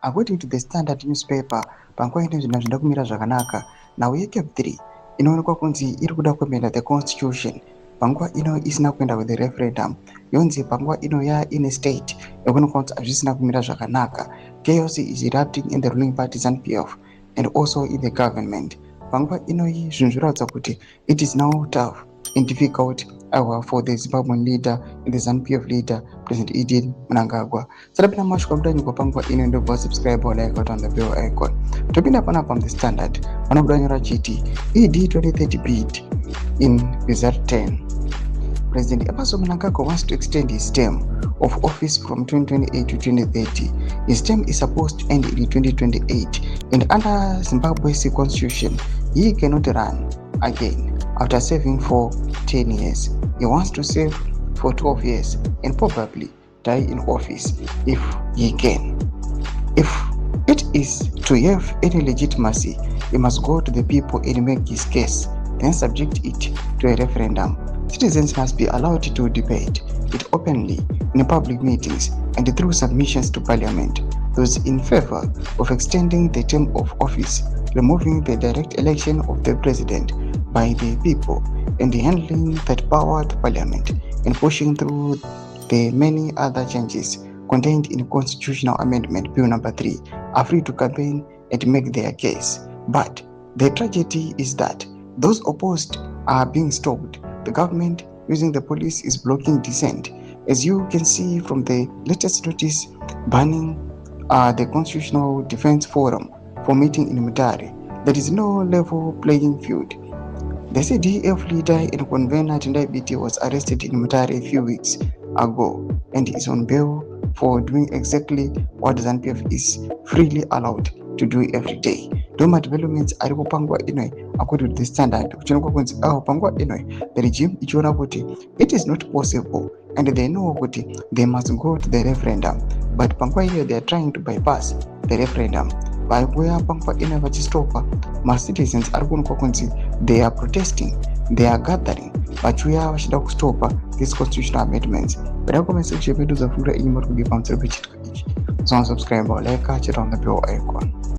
according to the Standard newspaper, panguva ino zvinhu zvinoda kumira zvakanaka. Now yeCap 3 inoonekwa kunzi iri kuda kuamenda the constitution panguva ino isina kuenda with the referendum. Yonzi panguva ino in a state yekuonekwa kunzi hazvisina kumira zvakanaka. Chaos is erupting in the ruling party ZANU-PF and also in the government. Panguva inoyi zvinhu zvinoratidza kuti it is now tough and difficult for the Zimbabwean leader and the ZANU-PF leader, President ED Mnangagwa. Sarapina mashwa mdanyiko panguva ino ndobva subscribe or like on the bell icon. Topinda panapa on the Standard vanobudanyora chiti ED2030 bid in result 10. President Emerson Mnangagwa wants to extend his term of office from 2028 to 2030. His term is supposed to end in 2028, and under Zimbabwe's constitution, he cannot run again after serving for 10 years. He wants to serve for 12 years and probably die in office if he can. If it is to have any legitimacy, he must go to the people and make his case, then subject it to a referendum. Citizens must be allowed to debate it openly in public meetings and through submissions to Parliament. Those in favor of extending the term of office, removing the direct election of the president by the people, and handling that power to Parliament, and pushing through the many other changes contained in Constitutional Amendment Bill number 3, are free to campaign and make their case. But the tragedy is that those opposed are being stopped. The government using the police is blocking dissent, as you can see from the latest notice banning the Constitutional Defense Forum from meeting in Mutare. There is no level playing field. The CDF leader and convener Tendai Biti was arrested in Mutare a few weeks ago and is on bail for doing exactly what ZANU-PF is freely allowed to do every day. Doma developments ari kupangwa inoi according to the Standard kuchonekwa kunzi pangwa inoi the regime ichiona kuti it is not possible and they know kuti they must go to the referendum, but pangwa iyo they are trying to bypass the referendum. Vaikuya pangwa inoi vachistopa citizens ari kuonekwa kunzi they are protesting, they are gathering vachiuya vachida kustopa these constitutional amendments. Vadakomesa kuchepetuza fundo iyi muri kudipa mutsiro pechitika ichi. So subscribe or like, check on the bell icon.